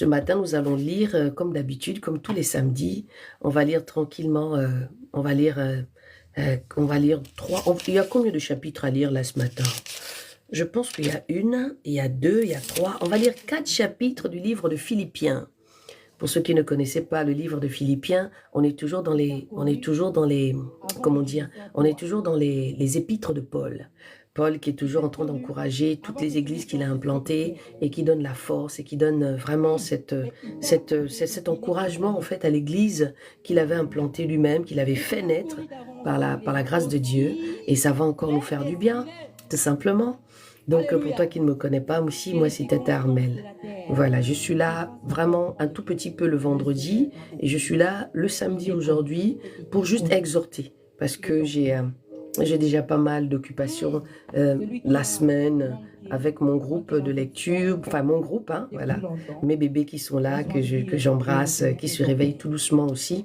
ce matin, nous allons lire, comme d'habitude, comme tous les samedis. On va lire tranquillement, on va lire il y a combien de chapitres à lire là ce matin? Je pense qu'il y a une, il y a deux, il y a trois. On va lire 4 chapitres du livre de Philippiens. Pour ceux qui ne connaissaient pas le livre de Philippiens, comment dire, on est toujours dans les épîtres de Paul. Paul qui est toujours en train d'encourager toutes les églises qu'il a implantées et qui donne la force et qui donne vraiment cet encouragement en fait à l'église qu'il avait implantée lui-même, qu'il avait fait naître par la grâce de Dieu. Et ça va encore nous faire du bien, tout simplement. Donc, pour toi qui ne me connais pas, aussi, moi, c'est Tata Armel. Voilà, je suis là vraiment un tout petit peu le vendredi et je suis là le samedi aujourd'hui pour juste exhorter parce que j'ai déjà pas mal d'occupations la semaine avec mon groupe de lecture, enfin mon groupe, hein, voilà, mes bébés qui sont là, que j'embrasse, qui se réveillent tout doucement aussi.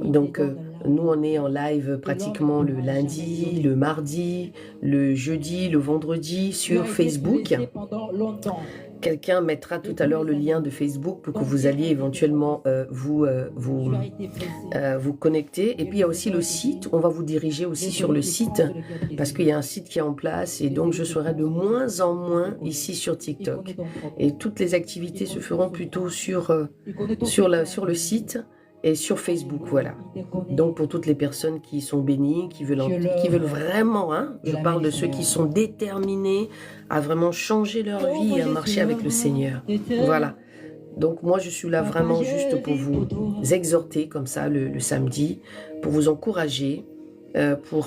Donc, nous, on est en live pratiquement le lundi, le mardi, le jeudi, le vendredi sur Facebook. Quelqu'un mettra tout à l'heure le lien de Facebook pour que vous alliez éventuellement vous connecter. Et puis, il y a aussi le site. On va vous diriger aussi sur le site parce qu'il y a un site qui est en place. Et donc, je serai de moins en moins ici sur TikTok. Et toutes les activités se feront plutôt sur le site et sur Facebook, voilà. Donc, pour toutes les personnes qui sont bénies, qui veulent vraiment, hein, je parle de ceux qui sont déterminés à vraiment changer leur vie et à marcher avec le Seigneur. Voilà. Donc, moi, je suis là vraiment juste pour vous exhorter comme ça le samedi, pour vous encourager, pour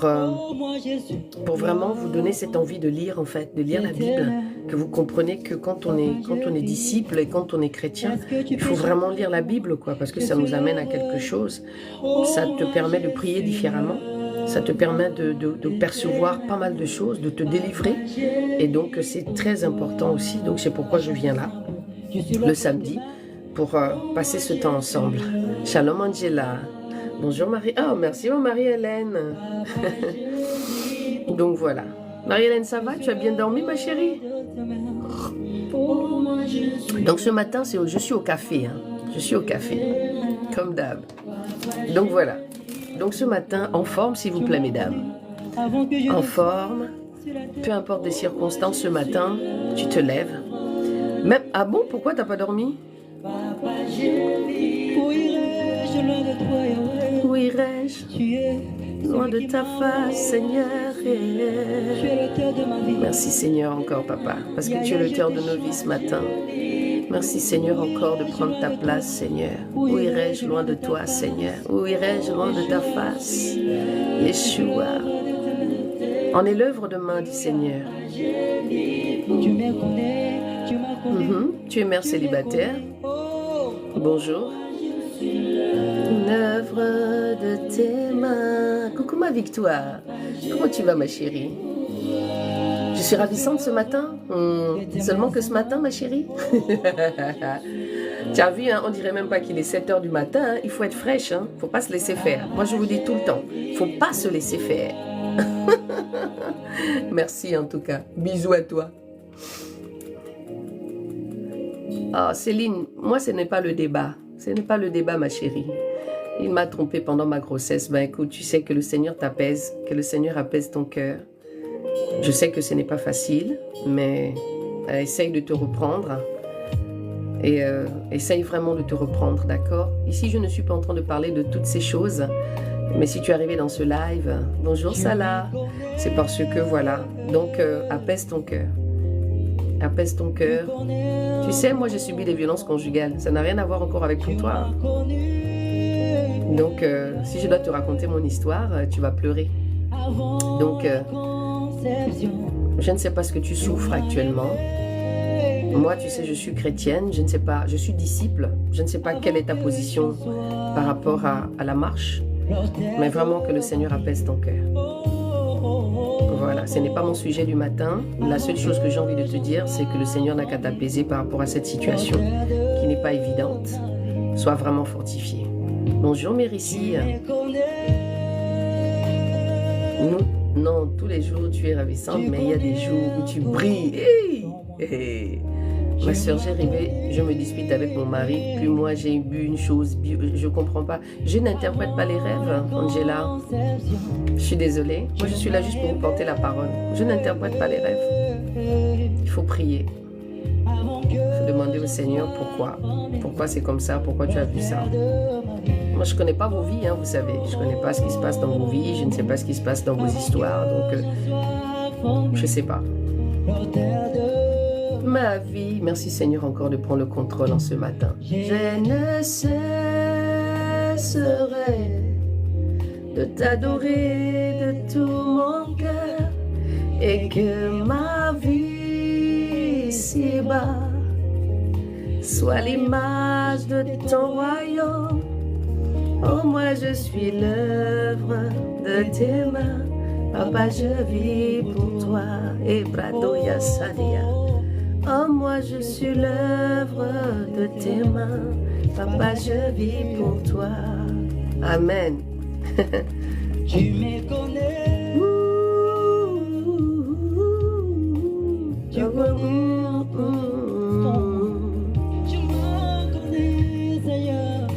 vraiment vous donner cette envie de lire, en fait, de lire la Bible, que vous comprenez que quand on est disciple et quand on est chrétien, il faut vraiment lire la Bible, quoi, parce que ça nous amène à quelque chose. Ça te permet de prier différemment, ça te permet de percevoir pas mal de choses, de te délivrer, et donc c'est très important aussi. Donc c'est pourquoi je viens là, le samedi, pour passer ce temps ensemble. Shalom Angela. Bonjour Marie. Oh, merci Marie-Hélène. Donc voilà. Marie-Hélène, ça va? Tu as bien dormi, ma chérie? Donc ce matin, je suis au café. Hein. Je suis au café, comme d'hab. Donc voilà. Donc ce matin, en forme, s'il vous plaît, mesdames. En forme. Peu importe les circonstances, ce matin, tu te lèves. Même, ah bon, pourquoi t'as pas dormi? Où irais-je? Loin de ta face, Seigneur. Merci Seigneur encore, papa, parce que tu es l'auteur de nos vies ce matin. Merci Seigneur encore de prendre ta place, Seigneur. Où irais-je loin de toi, Seigneur? Où irais-je loin de ta face? Yeshua. En est l'œuvre de main du Seigneur. Tu es mère célibataire. Bonjour. Une œuvre de tes mains. Coucou ma Victoire. Comment tu vas ma chérie? Je suis ravissante ce matin. Seulement que ce matin ma chérie. Tu as vu, hein, on dirait même pas qu'il est 7h du matin. Hein. Il faut être fraîche. Hein. Faut pas se laisser faire. Moi je vous dis tout le temps. Faut pas se laisser faire. Merci en tout cas. Bisous à toi. Ah, Céline, moi ce n'est pas le débat. Ce n'est pas le débat, ma chérie. Il m'a trompée pendant ma grossesse. Ben écoute, tu sais que le Seigneur t'apaise, que le Seigneur apaise ton cœur. Je sais que ce n'est pas facile, mais essaye de te reprendre. Et essaye vraiment de te reprendre, d'accord? Ici, je ne suis pas en train de parler de toutes ces choses. Mais si tu es arrivé dans ce live, bonjour Salah, c'est parce que voilà. Donc, apaise ton cœur. Apaise ton cœur. Tu sais, moi j'ai subi des violences conjugales. Ça n'a rien à voir encore avec pour toi. Donc, si je dois te raconter mon histoire, tu vas pleurer. Donc, je ne sais pas ce que tu souffres actuellement. Moi, tu sais, je suis chrétienne, je ne sais pas, je suis disciple. Je ne sais pas quelle est ta position par rapport à la marche. Mais vraiment que le Seigneur apaise ton cœur. Voilà, ce n'est pas mon sujet du matin. La seule chose que j'ai envie de te dire, c'est que le Seigneur n'a qu'à t'apaiser par rapport à cette situation qui n'est pas évidente. Sois vraiment fortifié. Bonjour Méricie. Non, tous les jours tu es ravissante, mais il y a des jours où tu brilles. Hey, hey. Ma soeur, j'ai rêvé, je me dispute avec mon mari, puis moi j'ai bu une chose, je comprends pas. Je n'interprète pas les rêves, Angela. Je suis désolée. Moi, je suis là juste pour vous porter la parole. Je n'interprète pas les rêves. Il faut prier. Il faut demander au Seigneur pourquoi. Pourquoi c'est comme ça, pourquoi tu as vu ça. Moi, je ne connais pas vos vies, hein, vous savez. Je ne connais pas ce qui se passe dans vos vies, je ne sais pas ce qui se passe dans vos histoires, donc je ne sais pas. Ma vie, merci Seigneur encore de prendre le contrôle en ce matin. Je ne cesserai de t'adorer de tout mon cœur et que ma vie ici-bas soit l'image de ton royaume. Oh, moi je suis l'œuvre de tes mains. Papa, je vis pour toi. Et Bradoya Sadia. Oh, moi je suis l'œuvre de tes mains. Papa, je vis pour toi. Amen. Tu me connais. Tu me connais, Seigneur.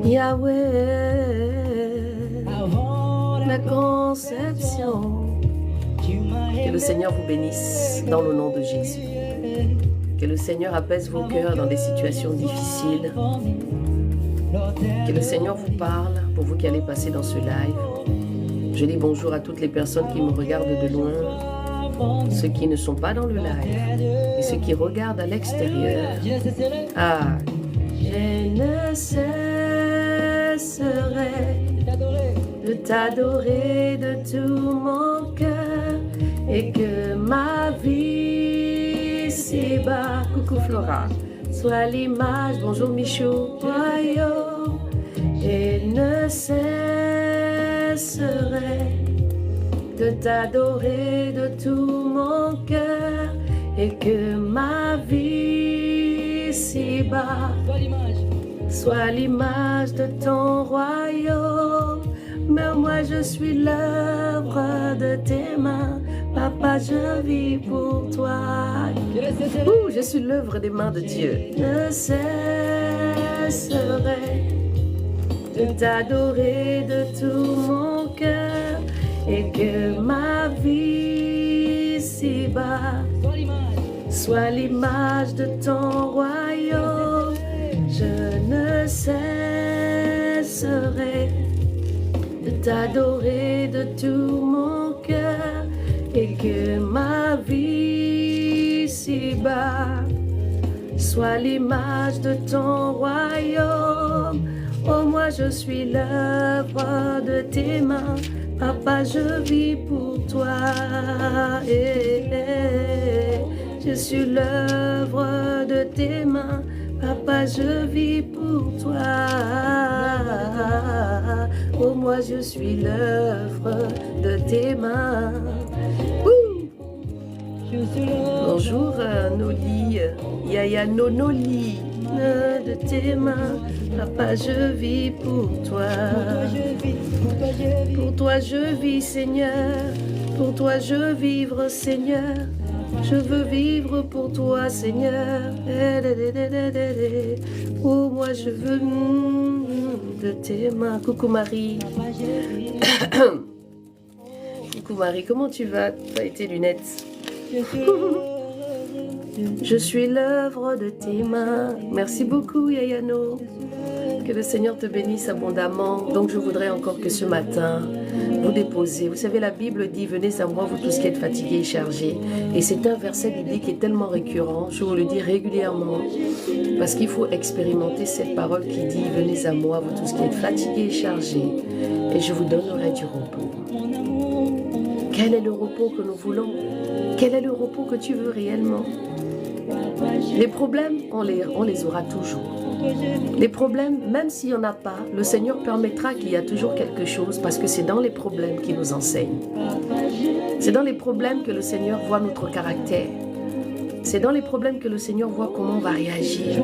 Yahweh, Avant la conception. Que le Seigneur vous bénisse dans le nom de Jésus. Que le Seigneur apaise vos cœurs dans des situations difficiles. Que le Seigneur vous parle pour vous qui allez passer dans ce live. Je dis bonjour à toutes les personnes qui me regardent de loin, ceux qui ne sont pas dans le live et ceux qui regardent à l'extérieur. Ah, je ne cesserai de t'adorer de tout mon cœur et que ma vie ici-bas, coucou Flora, soit l'image, bonjour Michaud, royaume, et ne cesserai de t'adorer de tout mon cœur et que ma vie ici-bas soit l'image de ton royaume. Mais moi je suis l'œuvre de tes mains. Papa, je vis pour toi. Je suis l'œuvre des mains de Dieu. Ne cesserai de t'adorer de tout mon cœur et que ma vie ici-bas soit l'image de ton royaume. Je ne cesserai de t'adorer de tout mon cœur et que ma vie ici-bas soit l'image de ton royaume. Oh, moi je suis l'œuvre de tes mains. Papa, je vis pour toi. Je suis l'œuvre de tes mains. Papa, je vis pour toi. Oh, moi je suis l'œuvre de tes mains. Bonjour Noli, Yaya Nonoli, de tes mains. Papa, je vis pour toi. Pour toi je vis, Seigneur. Pour toi je veux vivre, Seigneur. Je veux vivre pour toi, Seigneur. Oh, moi je veux de tes mains. Coucou Marie. Coucou Marie, comment tu vas? Tu as tes lunettes. Je suis l'œuvre de tes mains. Merci beaucoup, Yayano. Que le Seigneur te bénisse abondamment. Donc, je voudrais encore que ce matin, vous déposez. Vous savez, la Bible dit, venez à moi, vous tous qui êtes fatigués et chargés. Et c'est un verset biblique qui est tellement récurrent. Je vous le dis régulièrement. Parce qu'il faut expérimenter cette parole qui dit, venez à moi, vous tous qui êtes fatigués et chargés. Et je vous donnerai du repos. Quel est le repos que nous voulons? Quel est le repos que tu veux réellement? Les problèmes, on les aura toujours. Les problèmes, même s'il n'y en a pas, le Seigneur permettra qu'il y a toujours quelque chose parce que c'est dans les problèmes qu'il nous enseigne. C'est dans les problèmes que le Seigneur voit notre caractère. C'est dans les problèmes que le Seigneur voit comment on va réagir.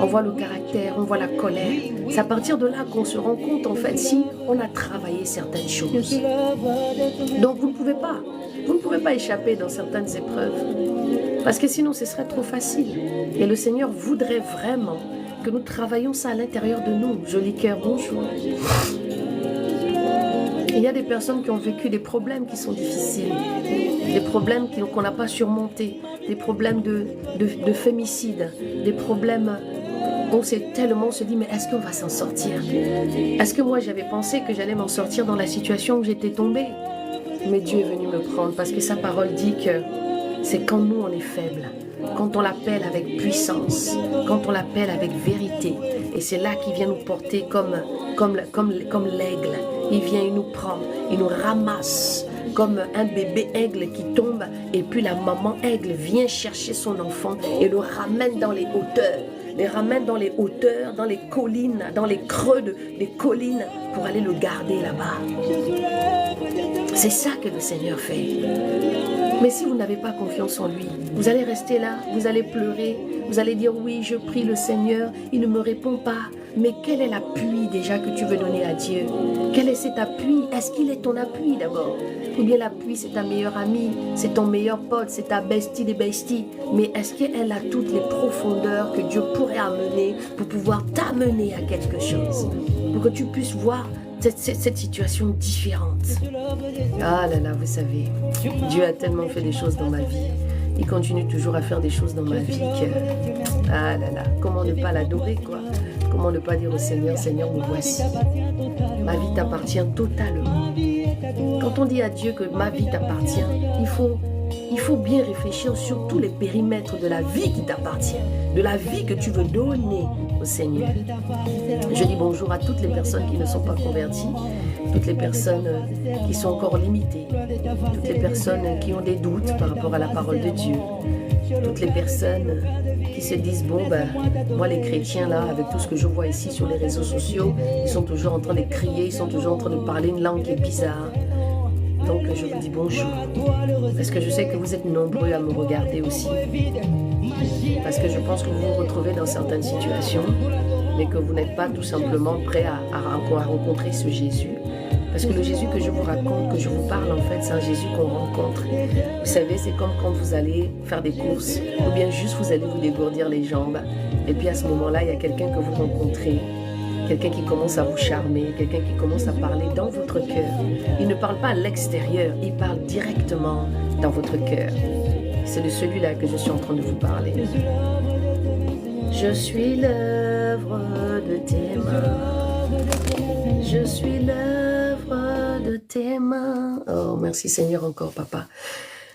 On voit le caractère, on voit la colère. C'est à partir de là qu'on se rend compte, en fait, si on a travaillé certaines choses. Donc vous ne pouvez pas échapper dans certaines épreuves. Parce que sinon, ce serait trop facile. Et le Seigneur voudrait vraiment que nous travaillions ça à l'intérieur de nous. Joli cœur, bonjour. Il y a des personnes qui ont vécu des problèmes qui sont difficiles, des problèmes qu'on n'a pas surmontés, des problèmes de fémicide, des problèmes où on se dit, mais est-ce qu'on va s'en sortir? Est-ce que moi j'avais pensé que j'allais m'en sortir dans la situation où j'étais tombée? Mais Dieu est venu me prendre parce que sa parole dit que c'est quand nous on est faibles, quand on l'appelle avec puissance, quand on l'appelle avec vérité. Et c'est là qu'il vient nous porter comme l'aigle. Il vient, il nous prend, il nous ramasse comme un bébé aigle qui tombe. Et puis la maman aigle vient chercher son enfant et le ramène dans les hauteurs. Les ramène dans les hauteurs, dans les collines, dans les creux des collines pour aller le garder là-bas. C'est ça que le Seigneur fait. Mais si vous n'avez pas confiance en lui, vous allez rester là, vous allez pleurer, vous allez dire oui, je prie le Seigneur, il ne me répond pas. Mais quel est l'appui déjà que tu veux donner à Dieu? Quel est cet appui? Est-ce qu'il est ton appui d'abord? Ou bien l'appui c'est ta meilleure amie, c'est ton meilleur pote, c'est ta bestie des besties. Mais est-ce qu'elle a toutes les profondeurs que Dieu pourrait amener pour pouvoir t'amener à quelque chose? Pour que tu puisses voir cette situation différente. Ah là là, vous savez, Dieu a tellement fait des choses dans ma vie. Il continue toujours à faire des choses dans ma vie que... Ah là là, comment ne pas l'adorer quoi? Comment ne pas dire au Seigneur, Seigneur, me voici. Ma vie t'appartient totalement. Quand on dit à Dieu que ma vie t'appartient, il faut bien réfléchir sur tous les périmètres de la vie qui t'appartient, de la vie que tu veux donner au Seigneur. Je dis bonjour à toutes les personnes qui ne sont pas converties, toutes les personnes qui sont encore limitées, toutes les personnes qui ont des doutes par rapport à la parole de Dieu, toutes les personnes qui se disent, bon, ben, moi les chrétiens là, avec tout ce que je vois ici sur les réseaux sociaux, ils sont toujours en train de crier, ils sont toujours en train de parler une langue qui est bizarre. Donc je vous dis bonjour, parce que je sais que vous êtes nombreux à me regarder aussi, parce que je pense que vous vous retrouvez dans certaines situations, mais que vous n'êtes pas tout simplement prêt à rencontrer ce Jésus. Parce que le Jésus que je vous raconte, que je vous parle en fait, c'est un Jésus qu'on rencontre. Vous savez, c'est comme quand vous allez faire des courses, ou bien juste vous allez vous dégourdir les jambes, et puis à ce moment-là, il y a quelqu'un que vous rencontrez, quelqu'un qui commence à vous charmer, quelqu'un qui commence à parler dans votre cœur. Il ne parle pas à l'extérieur, il parle directement dans votre cœur. C'est de celui-là que je suis en train de vous parler. Je suis l'œuvre de tes mains. Je suis l'œuvre de tes mains. Oh, merci Seigneur encore, Papa.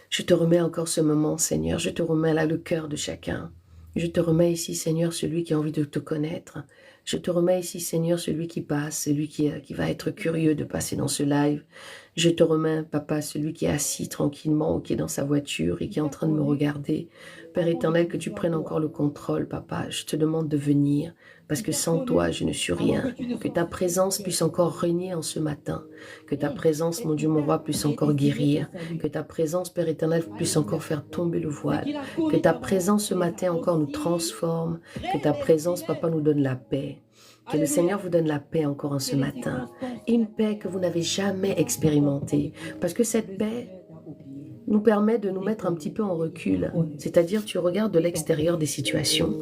Je te remets encore ce moment, Seigneur. Je te remets là le cœur de chacun. Je te remets ici, Seigneur, celui qui a envie de te connaître. Je te remets ici, Seigneur, celui qui passe, celui qui va être curieux de passer dans ce live. Je te remets, Papa, celui qui est assis tranquillement ou qui est dans sa voiture et qui est en train de me regarder. Père éternel, que tu prennes encore le contrôle, Papa. Je te demande de venir, parce que sans toi, je ne suis rien. Que ta présence puisse encore régner en ce matin. Que ta présence, mon Dieu, mon roi, puisse encore guérir. Que ta présence, Père éternel, puisse encore faire tomber le voile. Que ta présence ce matin encore nous transforme. Que ta présence, Papa, nous donne la paix. Que le Seigneur vous donne la paix encore en ce matin. Une paix que vous n'avez jamais expérimentée. Parce que cette paix nous permet de nous mettre un petit peu en recul. C'est-à-dire, tu regardes de l'extérieur des situations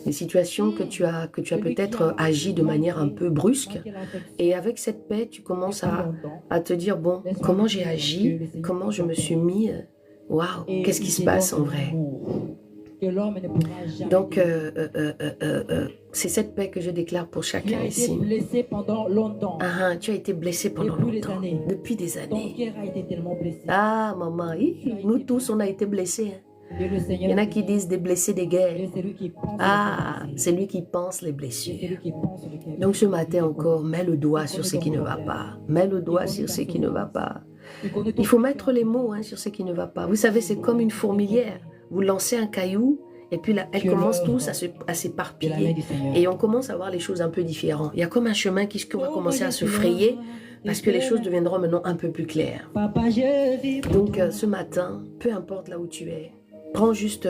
que tu as peut-être agi de manière un peu brusque. Et avec cette paix, tu commences à te dire, bon, comment j'ai agi? Comment je me suis mis? Waouh, qu'est-ce qui se passe en vrai? Donc, c'est cette paix que je déclare pour chacun ici. Tu as été blessé pendant longtemps, depuis des années. Ah, maman, nous tous, on a été blessés. Il y en a qui disent des blessés des guerres. Ah, c'est lui qui pense les blessures. Donc, ce matin encore, mets le doigt sur ce qui ne va pas. Mets le doigt sur ce qui ne va pas. Il faut mettre les mots sur ce qui ne va pas. Vous savez, c'est comme une fourmilière. Vous lancez un caillou et puis là, elle commence tous à s'éparpiller et on commence à voir les choses un peu différentes. Il y a comme un chemin qui va commencer à se frayer parce que les choses deviendront maintenant un peu plus claires. Donc ce matin, peu importe là où tu es, prends juste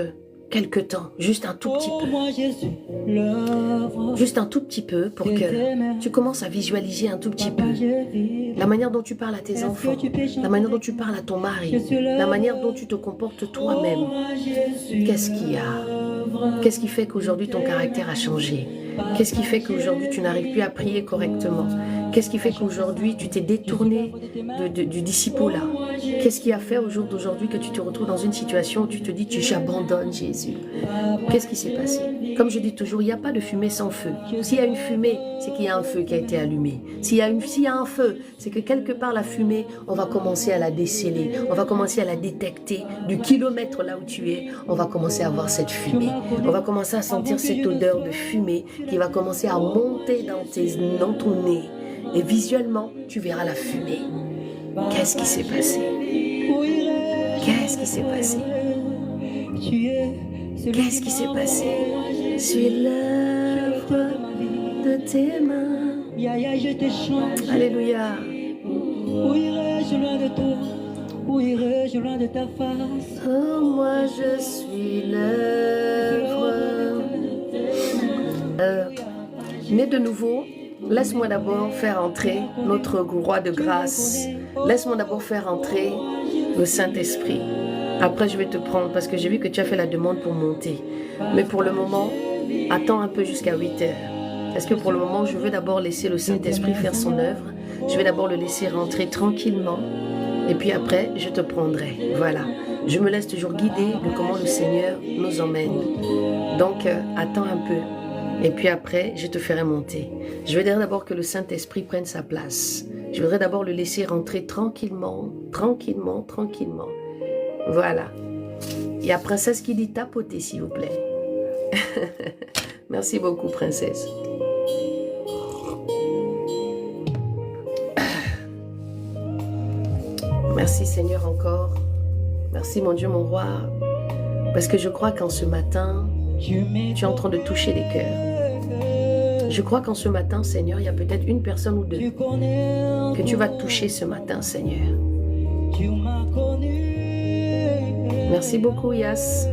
quelque temps, juste un tout petit Oh, peu. moi je suis l'œuvre Juste un tout petit peu pour de tes que mains. tu commences à visualiser un tout petit peu. Papa, je vis. La manière dont tu parles à tes Est-ce enfants, que tu peux chanter la manière dont avec tu moi? parles à ton Je mari, suis la l'œuvre. manière dont tu te comportes Oh, toi-même. moi je suis Qu'est-ce qu'il y a? l'œuvre Qu'est-ce qui fait qu'aujourd'hui ton caractère a changé? Qu'est-ce qui fait qu'aujourd'hui tu n'arrives plus à prier correctement? Qu'est-ce qui fait qu'aujourd'hui tu t'es détourné du disciple-là? Qu'est-ce qui a fait au jour d'aujourd'hui que tu te retrouves dans une situation où tu te dis j'abandonne Jésus? Qu'est-ce qui s'est passé? Comme je dis toujours, il n'y a pas de fumée sans feu. S'il y a une fumée, c'est qu'il y a un feu qui a été allumé. S'il y a un feu, c'est que quelque part la fumée, on va commencer à la déceler, on va commencer à la détecter du kilomètre là où tu es. On va commencer à voir cette fumée. On va commencer à sentir cette odeur de fumée qui va commencer à monter dans ton nez. Et visuellement, tu verras la fumée. Qu'est-ce qui s'est passé? Qu'est-ce qui s'est passé? Qu'est-ce qui s'est passé? Je suis l'œuvre de tes mains. Yaya, je te chante. Alléluia. Où irai-je loin de toi? Où irai-je loin de ta face? Oh, moi je suis l'œuvre. Né de nouveau, laisse-moi d'abord faire entrer notre roi de grâce. Laisse-moi d'abord faire entrer le Saint-Esprit. Après, je vais te prendre parce que j'ai vu que tu as fait la demande pour monter. Mais pour le moment, attends un peu jusqu'à 8 heures. Parce que pour le moment, je veux d'abord laisser le Saint-Esprit faire son œuvre. Je vais d'abord le laisser rentrer tranquillement. Et puis après, je te prendrai. Voilà. Je me laisse toujours guider de comment le Seigneur nous emmène. Donc, attends un peu. Et puis après, je te ferai monter. Je voudrais d'abord que le Saint-Esprit prenne sa place. Je voudrais d'abord le laisser rentrer tranquillement, tranquillement, tranquillement. Voilà. Il y a Princesse qui dit tapoter, s'il vous plaît. Merci beaucoup, Princesse. Merci, Seigneur, encore. Merci, mon Dieu, mon roi. Parce que je crois qu'en ce matin, tu es en train de toucher les cœurs. Je crois qu'en ce matin, Seigneur, il y a peut-être une personne ou deux que tu vas toucher ce matin, Seigneur. Merci beaucoup, Yas.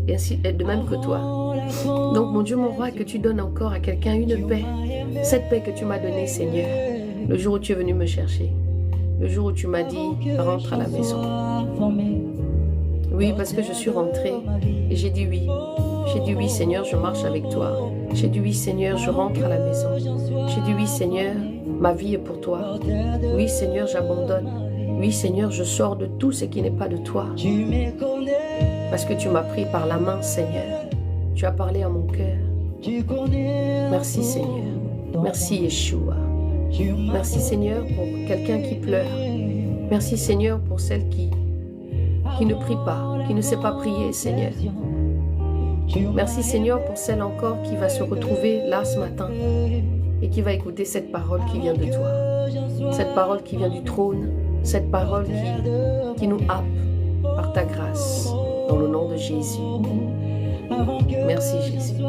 Et ainsi, de même que toi. Donc, mon Dieu, mon roi, que tu donnes encore à quelqu'un une paix. Cette paix que tu m'as donnée, Seigneur, le jour où tu es venu me chercher. Le jour où tu m'as dit, rentre à la maison. Oui, parce que je suis rentrée et j'ai dit oui. J'ai dit oui, Seigneur, je marche avec toi. J'ai dit oui, Seigneur, je rentre à la maison. J'ai dit oui, Seigneur, ma vie est pour toi. Oui, Seigneur, j'abandonne. Oui, Seigneur, je sors de tout ce qui n'est pas de toi. Parce que tu m'as pris par la main, Seigneur. Tu as parlé à mon cœur. Merci, Seigneur. Merci, Yeshua. Merci, Seigneur, pour quelqu'un qui pleure. Merci, Seigneur, pour celle qui ne prie pas, qui ne sait pas prier, Seigneur. Merci, Seigneur, pour celle encore qui va se retrouver là ce matin et qui va écouter cette parole qui vient de toi. Cette parole qui vient du trône, cette parole qui nous happe par ta grâce, dans le nom de Jésus. Merci, Jésus.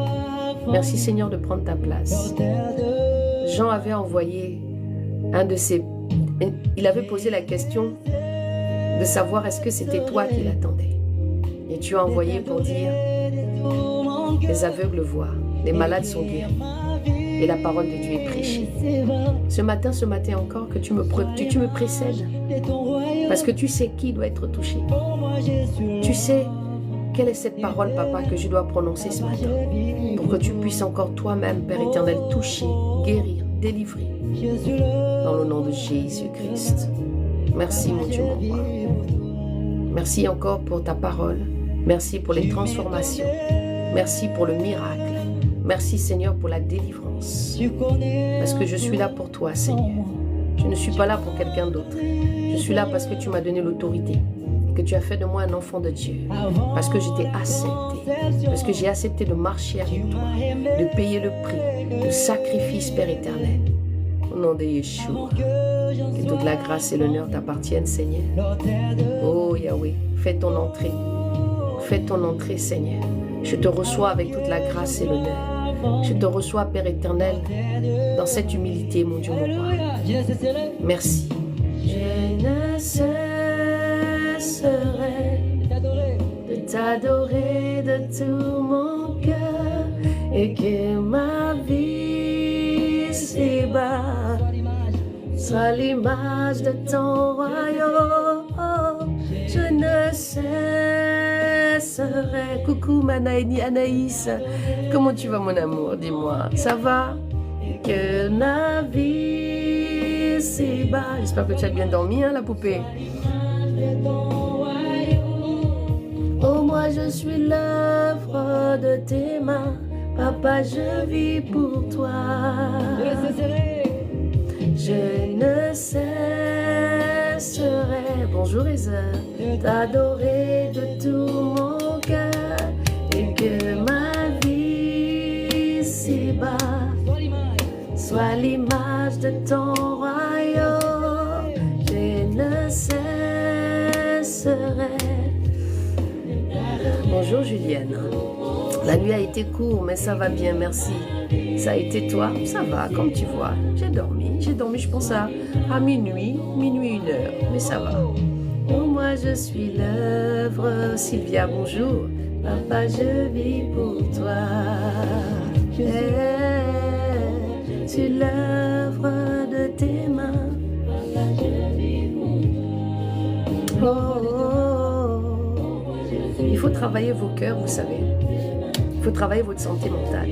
Merci, Seigneur, de prendre ta place. Jean avait envoyé il avait posé la question de savoir est-ce que c'était toi qui l'attendais. Et tu as envoyé pour dire les aveugles voient, les malades sont guéris et la parole de Dieu est prêchée. Ce matin encore, que tu me précèdes parce que tu sais qui doit être touché. Tu sais quelle est cette parole, Papa, que je dois prononcer ce matin pour que tu puisses encore toi-même, Père éternel, toucher, guérir, délivrer dans le nom de Jésus-Christ. Merci, mon Dieu, mon roi. Merci encore pour ta parole. Merci pour les transformations. Merci pour le miracle. Merci, Seigneur, pour la délivrance. Parce que je suis là pour toi, Seigneur. Je ne suis pas là pour quelqu'un d'autre. Je suis là parce que tu m'as donné l'autorité et que tu as fait de moi un enfant de Dieu. Parce que je t'ai accepté. Parce que j'ai accepté de marcher avec toi, de payer le prix, le sacrifice, Père éternel. Au nom de Yeshua, que toute la grâce et l'honneur t'appartiennent, Seigneur. Oh Yahweh, fais ton entrée. Fais ton entrée, Seigneur. Je te reçois avec toute la grâce et l'honneur. Je te reçois, Père éternel, dans cette humilité, mon Dieu, mon roi. Merci. Je ne cesserai de t'adorer de tout mon cœur et que ma vie s'ébat soit l'image de ton royaume. Je ne cesserai. Coucou Anaïs, comment tu vas mon amour, dis-moi, ça va? Que ma vie s'ébat. J'espère que tu as bien dormi, hein, la poupée. Oh, moi je suis l'œuvre de tes mains. Papa, je vis pour toi. Je ne cesserai, bonjour Heather, t'adorer de tout mon cœur et que ma vie s'ébat soit l'image de ton royaume. Je ne cesserai. Bonjour Julienne. La nuit a été courte, mais ça va bien, merci. Ça a été toi? Ça va, comme tu vois. J'ai dormi, je pense à minuit, 1h, mais ça va. Oh, moi je suis l'œuvre. Sylvia, bonjour. Papa, je vis pour toi. Je suis l'œuvre de tes mains. Papa, je vis pour toi. Oh, oh, oh. Il faut travailler vos cœurs, vous savez. Il faut travailler votre santé mentale.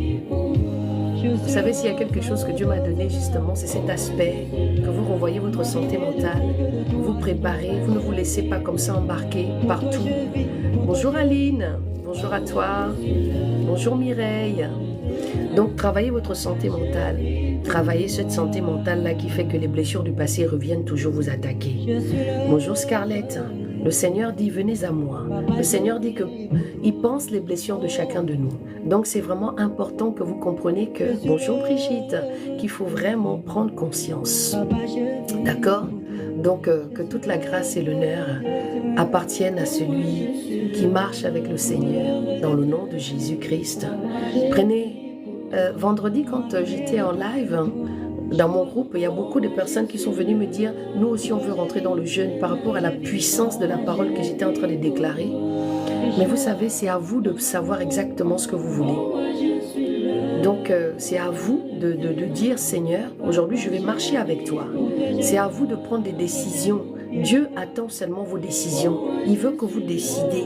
Vous savez, s'il y a quelque chose que Dieu m'a donné, justement, c'est cet aspect que vous renvoyez votre santé mentale, vous préparez, vous ne vous laissez pas comme ça embarquer partout. Bonjour Aline, bonjour à toi, bonjour Mireille. Donc, travaillez votre santé mentale. Travaillez cette santé mentale-là qui fait que les blessures du passé reviennent toujours vous attaquer. Bonjour Scarlett. Le Seigneur dit, venez à moi. Le Seigneur dit qu'il pense les blessures de chacun de nous. Donc, c'est vraiment important que vous compreniez que, bonjour Brigitte, qu'il faut vraiment prendre conscience. D'accord? Donc, que toute la grâce et l'honneur appartiennent à celui qui marche avec le Seigneur dans le nom de Jésus-Christ. Prenez, vendredi, quand j'étais en live, dans mon groupe, il y a beaucoup de personnes qui sont venues me dire, nous aussi on veut rentrer dans le jeûne par rapport à la puissance de la parole que j'étais en train de déclarer. Mais vous savez, c'est à vous de savoir exactement ce que vous voulez. Donc, c'est à vous de dire, Seigneur, aujourd'hui je vais marcher avec toi. C'est à vous de prendre des décisions. Dieu attend seulement vos décisions. Il veut que vous décidez.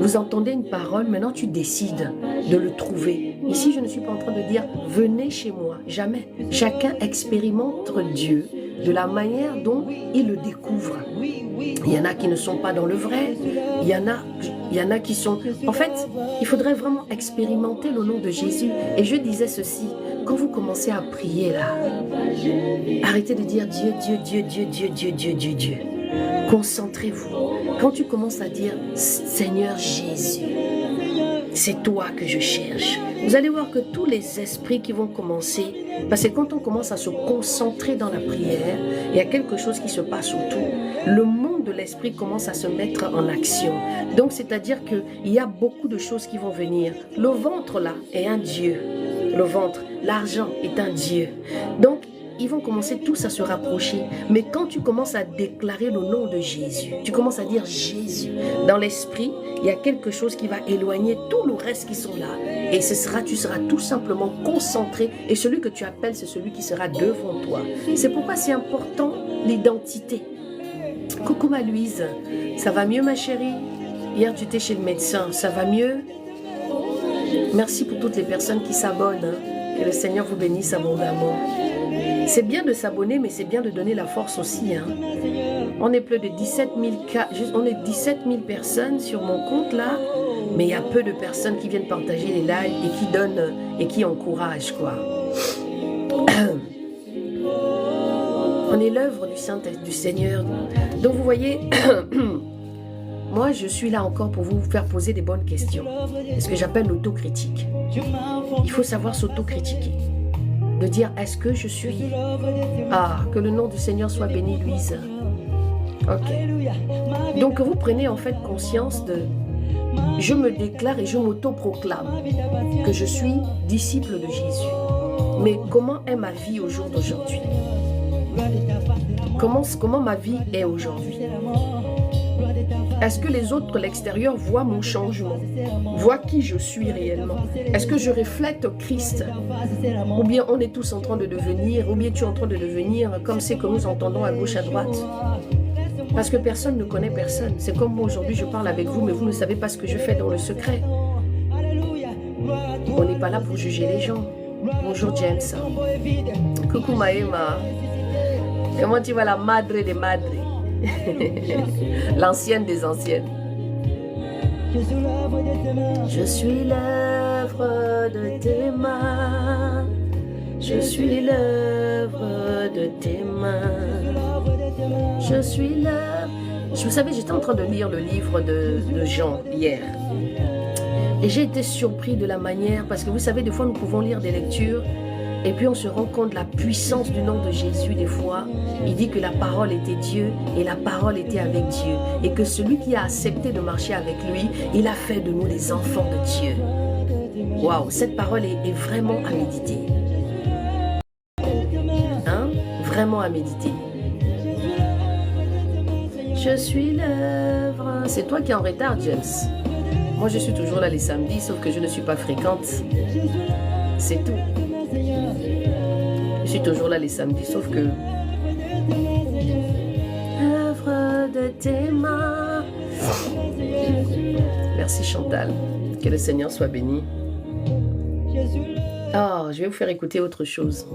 Vous entendez une parole, maintenant tu décides de le trouver. Ici, je ne suis pas en train de dire, venez chez moi. Jamais. Chacun expérimente Dieu de la manière dont il le découvre. Il y en a qui ne sont pas dans le vrai. Il y en a qui sont... En fait, il faudrait vraiment expérimenter le nom de Jésus. Et je disais ceci, quand vous commencez à prier là, arrêtez de dire Dieu, Dieu, Dieu, Dieu, Dieu, Dieu, Dieu, Dieu, Dieu. Concentrez-vous. Quand tu commences à dire Seigneur Jésus, c'est toi que je cherche. Vous allez voir que tous les esprits qui vont commencer, parce que quand on commence à se concentrer dans la prière, il y a quelque chose qui se passe autour. Le monde de l'esprit commence à se mettre en action. Donc, c'est-à-dire qu'il y a beaucoup de choses qui vont venir. Le ventre, là, est un Dieu. Le ventre, l'argent est un Dieu. Donc, ils vont commencer tous à se rapprocher. Mais quand tu commences à déclarer le nom de Jésus, tu commences à dire Jésus, dans l'esprit, il y a quelque chose qui va éloigner tout le reste qui sont là. Et tu seras tout simplement concentré. Et celui que tu appelles, c'est celui qui sera devant toi. C'est pourquoi c'est important, l'identité. Coucou ma Louise, ça va mieux ma chérie? Hier tu étais chez le médecin, ça va mieux? Merci pour toutes les personnes qui s'abonnent. Hein. Que le Seigneur vous bénisse abondamment. C'est bien de s'abonner, mais c'est bien de donner la force aussi. Hein. On est plus de 17 000 on est 17 000 personnes sur mon compte là, mais il y a peu de personnes qui viennent partager les lives et qui donnent et qui encouragent quoi. On est l'œuvre du Seigneur. Donc vous voyez, moi je suis là encore pour vous faire poser des bonnes questions. C'est ce que j'appelle l'autocritique. Il faut savoir s'autocritiquer. De dire, est-ce que je suis... Ah, que le nom du Seigneur soit béni, Louise. Ok. Donc, vous prenez en fait conscience de... Je me déclare et je m'auto-proclame que je suis disciple de Jésus. Mais comment est ma vie au jour d'aujourd'hui? Comment ma vie est aujourd'hui? Est-ce que les autres, l'extérieur, voient mon changement, voient qui je suis réellement? Est-ce que je reflète Christ? Ou bien on est tous en train de devenir, ou bien tu es en train de devenir comme c'est que nous entendons à gauche, à droite? Parce que personne ne connaît personne. C'est comme moi aujourd'hui, je parle avec vous, mais vous ne savez pas ce que je fais dans le secret. On n'est pas là pour juger les gens. Bonjour James. Coucou Maëma. Comment tu vas, la madre des madres? L'ancienne des anciennes. Je suis l'œuvre de tes mains. Je suis l'œuvre de tes mains. Je suis l'œuvre. Vous savez, j'étais en train de lire le livre de Jean hier. Et j'ai été surpris de la manière, parce que vous savez, des fois nous pouvons lire des lectures et puis on se rend compte de la puissance du nom de Jésus des fois. Il dit que la parole était Dieu et la parole était avec Dieu. Et que celui qui a accepté de marcher avec lui, il a fait de nous les enfants de Dieu. Waouh, cette parole est vraiment à méditer. Hein? Vraiment à méditer. Je suis l'œuvre. C'est toi qui es en retard, James. Moi, je suis toujours là les samedis, sauf que je ne suis pas fréquente. C'est tout. Je suis toujours là les samedis, sauf que... Œuvre de tes mains. Merci Chantal. Que le Seigneur soit béni. Oh, je vais vous faire écouter autre chose.